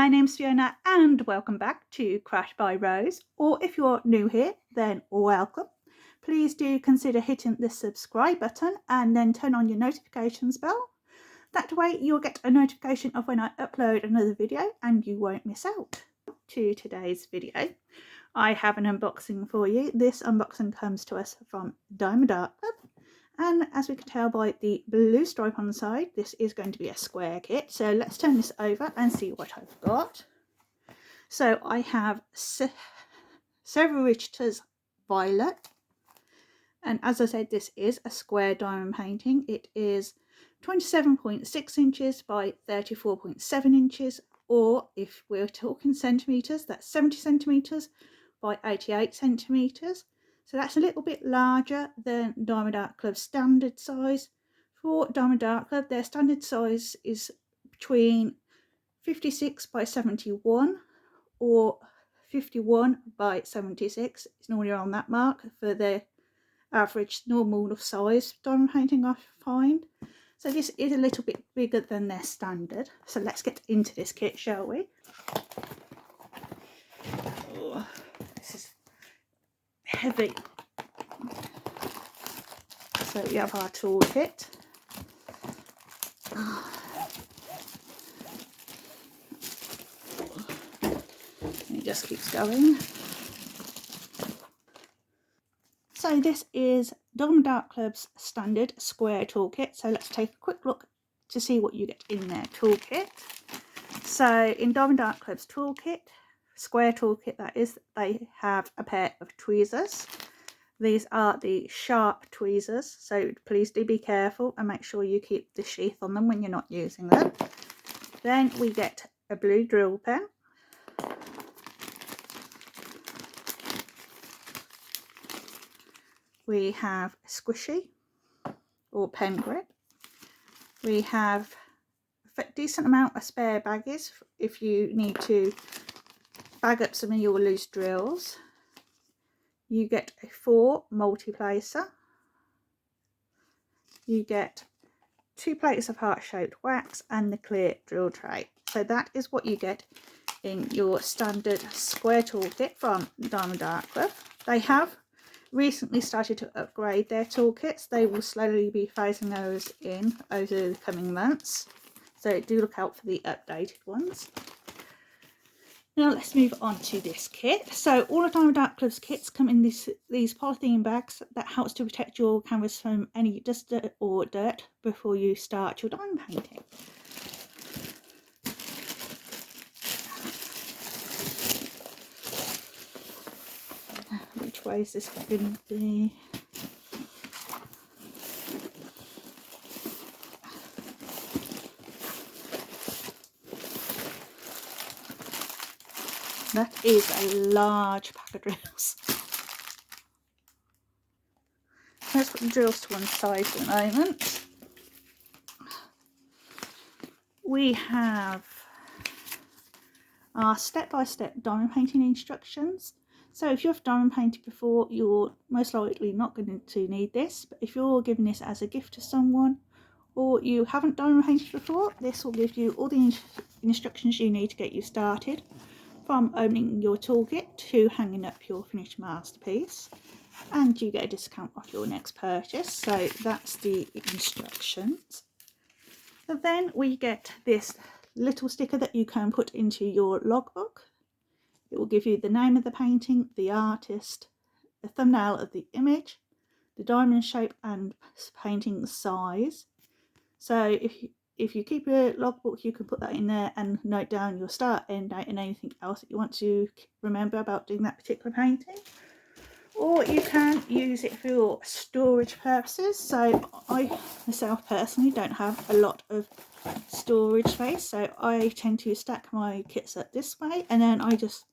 My name's Fiona and welcome back to Craft by Rose, or if you're new here, then welcome. Please do consider hitting the subscribe button and then turn on your notifications bell. That way you'll get a notification of when I upload another video and you won't miss out. To today's video, I have an unboxing for you. This unboxing comes to us from Diamond Art Club. And as we can tell by the blue stripe on the side, this is going to be a square kit. So let's turn this over and see what I've got. So I have Several Richter's Violet. And as I said, this is a square diamond painting. It is 27.6 inches by 34.7 inches. Or if we're talking centimetres, that's 70 centimetres by 88 centimetres. So that's a little bit larger than Diamond Art Club's standard size. For Diamond Art Club, their standard size is between 56 by 71 or 51 by 76. It's normally around that mark for their average normal size diamond painting, I find. So this is a little bit bigger than their standard. So let's get into this kit, shall we? Oh, this is heavy. So we have our toolkit. And it just keeps going. So this is Diamond Art Club's standard square toolkit. So let's take a quick look to see what you get in their toolkit. So in Diamond Art Club's toolkit, square toolkit that is, they have a pair of tweezers. These are the sharp tweezers, so please do be careful and make sure you keep the sheath on them when you're not using them. Then we get a blue drill pen. We have a squishy or pen grip. We have a decent amount of spare baggies if you need to bag up some of your loose drills. You get a 4 multi-placer. You get 2 plates of heart-shaped wax and the clear drill tray. So that is what you get in your standard square toolkit from Diamond Art Club. They have recently started to upgrade their toolkits. They will slowly be phasing those in over the coming months. So do look out for the updated ones. Now let's move on to this kit. So all of Diamond Art Club's kits come in these polythene bags that helps to protect your canvas from any dust or dirt before you start your diamond painting. Which way is this going to be? That is a large pack of drills. Let's put the drills to one side for the moment. We have our step-by-step diamond painting instructions. So if you've diamond painted before, you're most likely not going to need this. But if you're giving this as a gift to someone, or you haven't diamond painted before, this will give you all the instructions you need to get you started. From opening your toolkit to hanging up your finished masterpiece, and you get a discount off your next purchase. So that's the instructions. And then we get this little sticker that you can put into your logbook. It will give you the name of the painting, the artist, the thumbnail of the image, the diamond shape and painting size. So if you keep a logbook, you can put that in there and note down your start, end date and anything else that you want to remember about doing that particular painting. Or you can use it for storage purposes. So I myself personally don't have a lot of storage space, so I tend to stack my kits up this way and then I just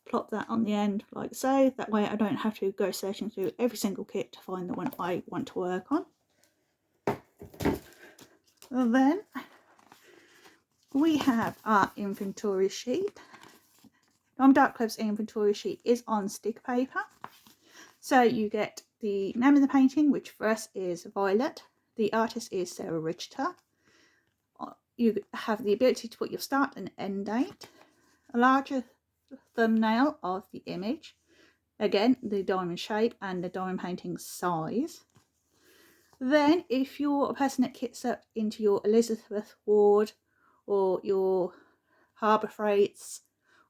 plop that on the end like so. That way I don't have to go searching through every single kit to find the one I want to work on. And then we have our inventory sheet. Diamond Art Club's inventory sheet is on stick paper. So you get the name of the painting, which for us is Violet. The artist is Sarah Richter. you have the ability to put your start and end date, a larger thumbnail of the image, again the diamond shape and the diamond painting size. Then if you're a person that kits up into your Elizabeth Ward or your Harbour Freights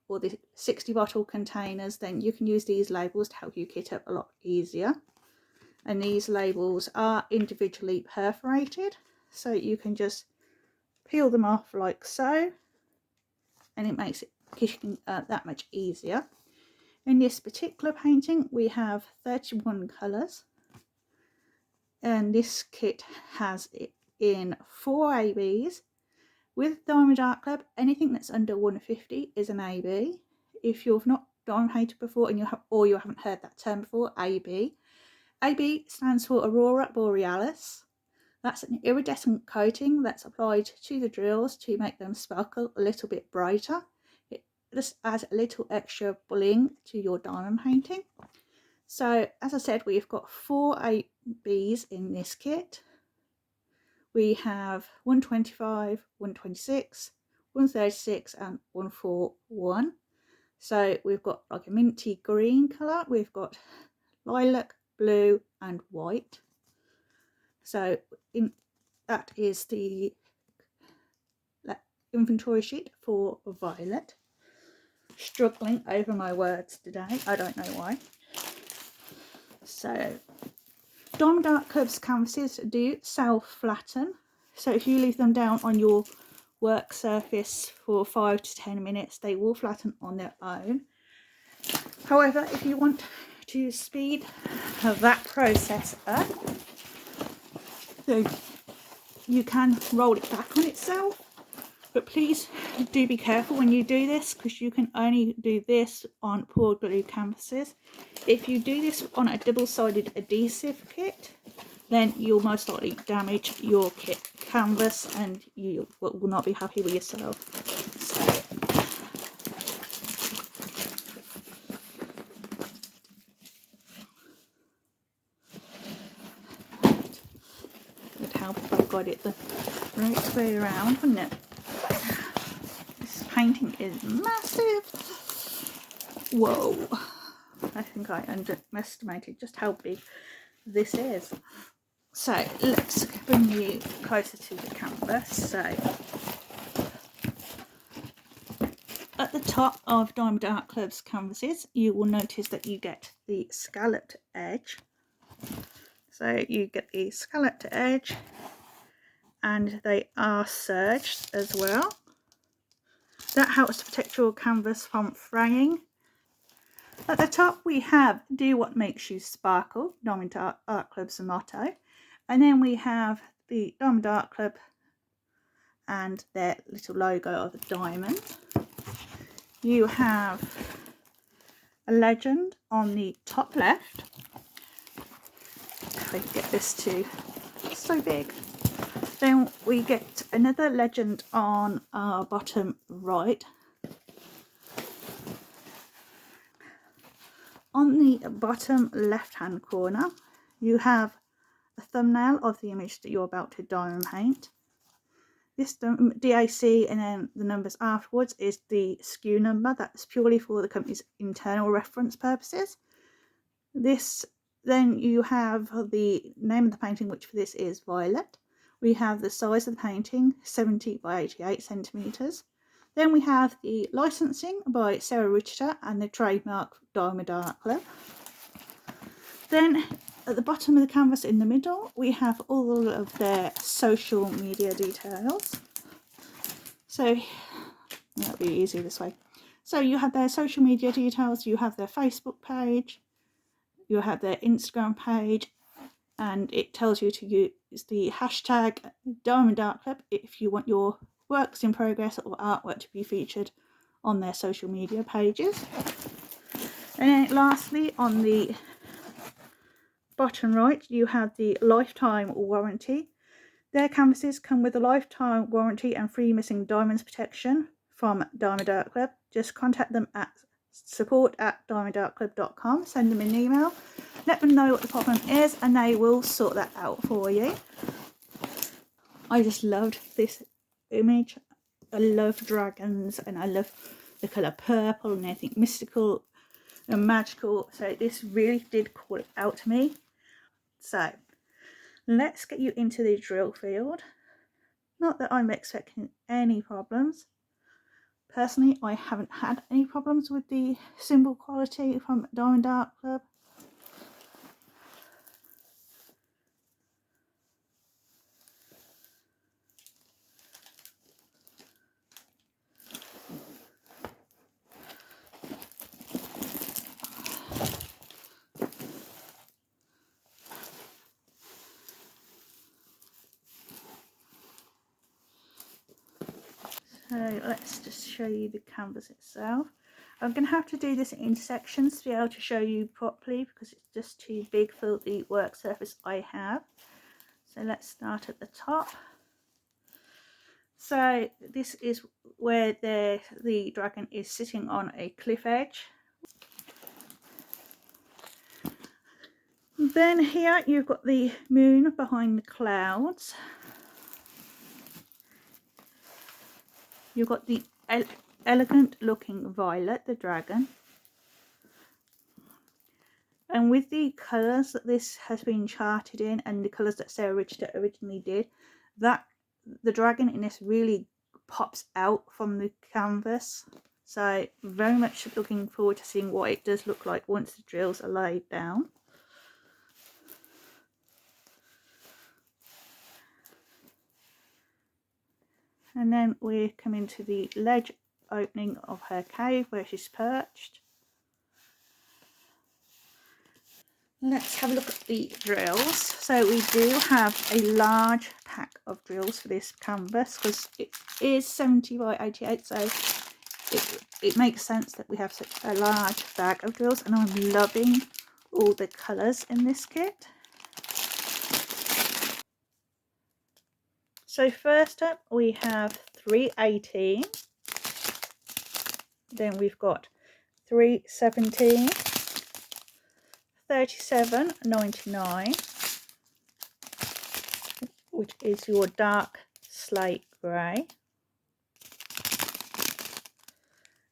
or the 60 bottle containers, then you can use these labels to help you kit up a lot easier. And these labels are individually perforated, so you can just peel them off like so, and it makes it kitting that much easier. In this particular painting we have 31 colours, and this kit has it in 4 ABs. With Diamond Art Club, anything that's under 150 is an AB. If you've not diamond painted before and you haven't heard that term before, AB stands for Aurora Borealis. That's an iridescent coating that's applied to the drills to make them sparkle a little bit brighter. It just adds a little extra bling to your diamond painting. So as I said, we've got 4 ABs in this kit. We have 125, 126, 136 and 141. So we've got like a minty green colour, we've got lilac, blue and white. So that is the inventory sheet for violet. Struggling over my words today, I don't know why. So Diamond Art Club's canvases do self-flatten, so if you leave them down on your work surface for 5 to 10 minutes, they will flatten on their own. However, if you want to speed that process up, so you can roll it back on itself, but please do be careful when you do this, because you can only do this on poured glue canvases. If you do this on a double-sided adhesive kit, then you'll most likely damage your kit canvas and you will not be happy with yourself. It would help if I got it the right way around, wouldn't it? This painting is massive. Whoa. I think I underestimated just how big this is. So let's bring you closer to the canvas. So at the top of Diamond Art Club's canvases, you will notice that you get the scalloped edge. So you get the scalloped edge, and they are serged as well. That helps to protect your canvas from fraying. At the top we have "Do What Makes You Sparkle," Diamond Art Club's motto. And then we have the Diamond Art Club and their little logo of a diamond. You have a legend on the top left. If I can get this to so big. Then we get another legend on our bottom right. On the bottom left hand corner you have a thumbnail of the image that you're about to diamond paint. This DAC and then the numbers afterwards is the SKU number. That's purely for the company's internal reference purposes. Then you have the name of the painting, which for this is Violet. We have the size of the painting, 70 by 88 centimetres. Then we have the licensing by Sarah Richter and the trademark Diamond Art Club. Then at the bottom of the canvas in the middle we have all of their social media details. So that'll be easier this way. So you have their social media details, you have their Facebook page, you have their Instagram page, and it tells you to use the hashtag Diamond Art Club if you want your works in progress or artwork to be featured on their social media pages. And then lastly, on the bottom right you have the lifetime warranty. Their canvases come with a lifetime warranty and free missing diamonds protection from Diamond Art Club. Just contact them at support@diamondartclub.com, send them an email, let them know what the problem is and they will sort that out for you. I just loved this image. I love dragons and I love the colour purple and anything mystical and magical, so this really did call it out to me. So let's get you into the drill field. Not that I'm expecting any problems. Personally, I haven't had any problems with the symbol quality from Diamond Art Club. So let's just show you the canvas itself. I'm going to have to do this in sections to be able to show you properly because it's just too big for the work surface I have. So let's start at the top. So this is where the dragon is sitting on a cliff edge. Then here you've got the moon behind the clouds. You've got the elegant looking violet, the dragon. And with the colours that this has been charted in and the colours that Sarah Richter originally did, that the dragon in this really pops out from the canvas. So very much looking forward to seeing what it does look like once the drills are laid down. And then we come into the ledge opening of her cave where she's perched. Let's have a look at the drills. So we do have a large pack of drills for this canvas because it is 70 by 88, so it makes sense that we have such a large bag of drills, and I'm loving all the colours in this kit. So first up we have 318, then we've got 317, 37.99, which is your dark slate grey.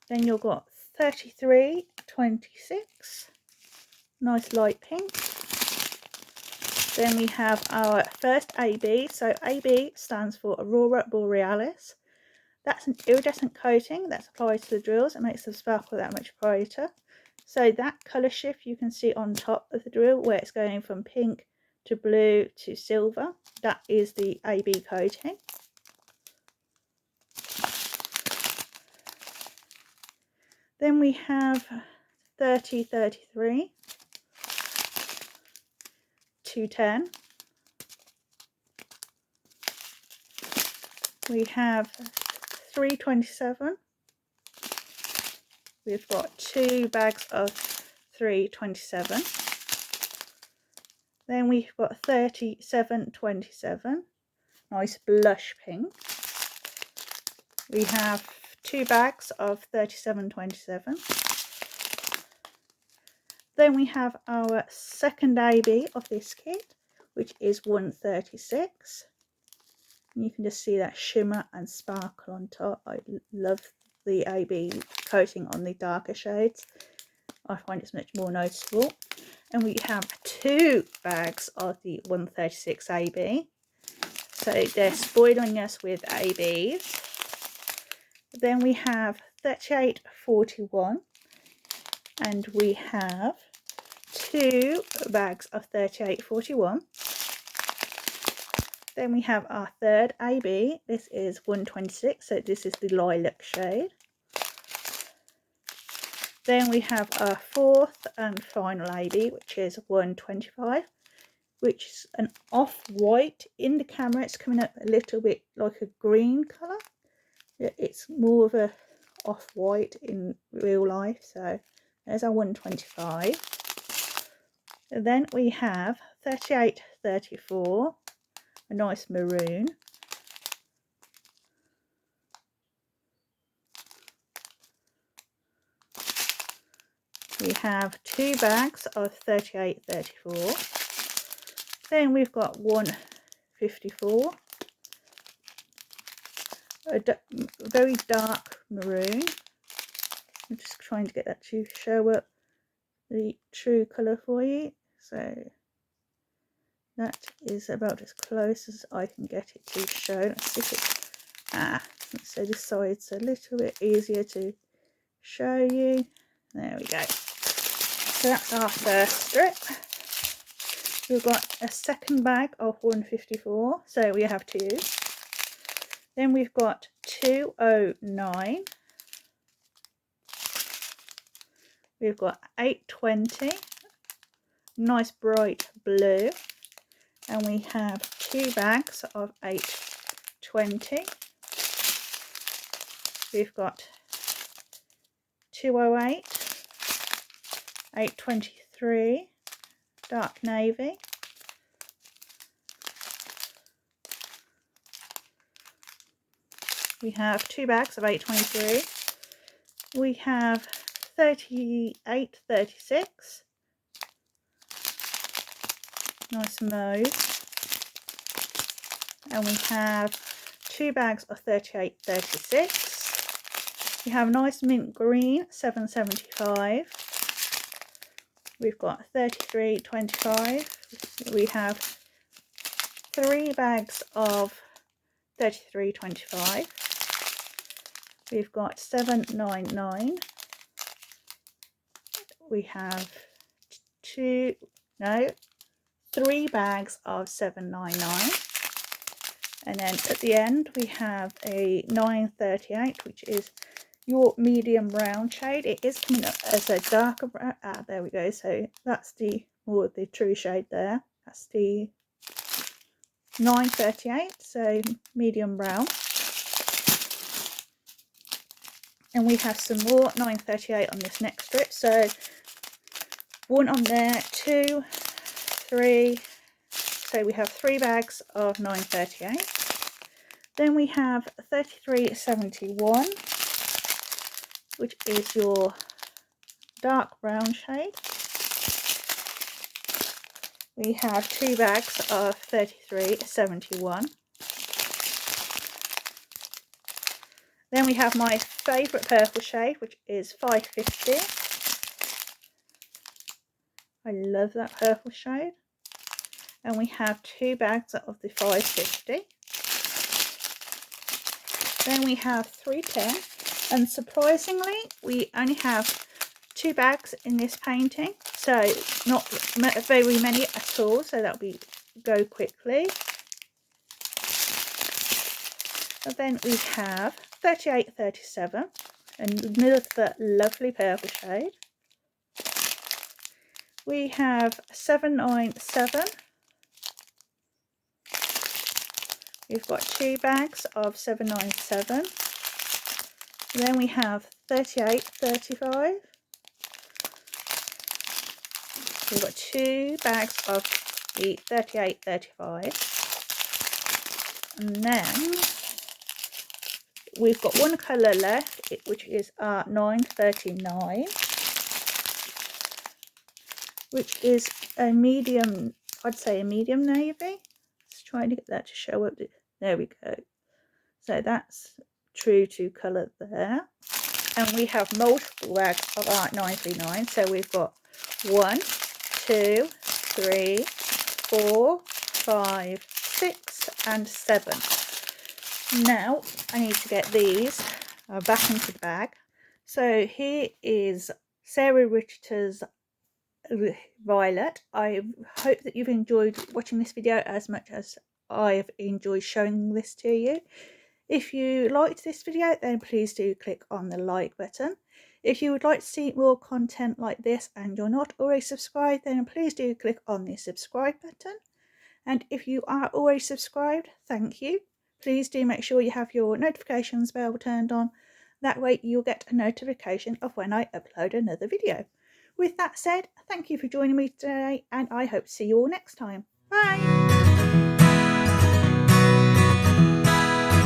Then you've got 33.26, nice light pink. Then we have our first AB. So AB stands for Aurora Borealis. That's an iridescent coating that's applied to the drills. It makes them sparkle that much brighter. So that colour shift you can see on top of the drill where it's going from pink to blue to silver. That is the AB coating. Then we have 3033, 210. We have 327. We've got 2 bags of 327. Then we've got 3727, nice blush pink. We have 2 bags of 3727. Then we have our second AB of this kit, which is 136. And you can just see that shimmer and sparkle on top. I love the AB coating on the darker shades. I find it's much more noticeable. And we have 2 bags of the 136 AB. So they're spoiling us with ABs. Then we have 3841. And we have 2 bags of 3841. Then we have our third AB. This is 126, so this is the lilac shade. Then we have our fourth and final AB, which is 125, which is an off-white. In the camera, it's coming up a little bit like a green colour. It's more of a off-white in real life, so there's our 125. And then we have 3834, a nice maroon. We have 2 bags of 3834. Then we've got 154. a very dark maroon. I'm just trying to get that to show up the true colour for you. So that is about as close as I can get it to show. Let's see if it, so this side's a little bit easier to show you. There we go. So that's our first strip. We've got a second bag of 154, so we have two. Then we've got 209. We've got 820, nice bright blue. And we have two bags of 820. We've got 208, 823, dark navy. We have two bags of 823. We have 38, 36. Nice mauve. And we have two bags of 38, 36. We have nice mint green, 775. We've got 33, 25. We have three bags of 33, 25. We've got 799. We have three bags of 799. And then at the end we have a 938, which is your medium brown shade. It is coming up as a darker brown. There we go. So that's the more of the true shade there. That's the 938, so medium brown. And we have some more 938 on this next strip. So one on there, 2, 3. So we have three bags of 938. Then we have 3371, which is your dark brown shade. We have two bags of 3371. Then we have my favourite purple shade, which is 550. I love that purple shade. And we have two bags of the 550. Then we have 310. And surprisingly, we only have two bags in this painting. So not very many at all. So that'll go quickly. And then we have 38, 37. Another lovely purple shade. We have 797. We've got two bags of 797. Then we have 38, 35. We've got two bags of the 38, 35. And then we've got one colour left, which is our 939. Which is a medium, I'd say a medium navy. Just trying to get that to show up. There we go. So that's true to colour there. And we have multiple bags of our 939. So we've got 1, 2, 3, 4, 5, 6 and 7. Now I need to get these back into the bag. So here is Sarah Richter's Violet. I hope that you've enjoyed watching this video as much as I've enjoyed showing this to you. If you liked this video, then please do click on the like button. If you would like to see more content like this and you're not already subscribed, then please do click on the subscribe button. And if you are already subscribed, thank you. Please do make sure you have your notifications bell turned on. That way you'll get a notification of when I upload another video. With that said, thank you for joining me today, and I hope to see you all next time. Bye!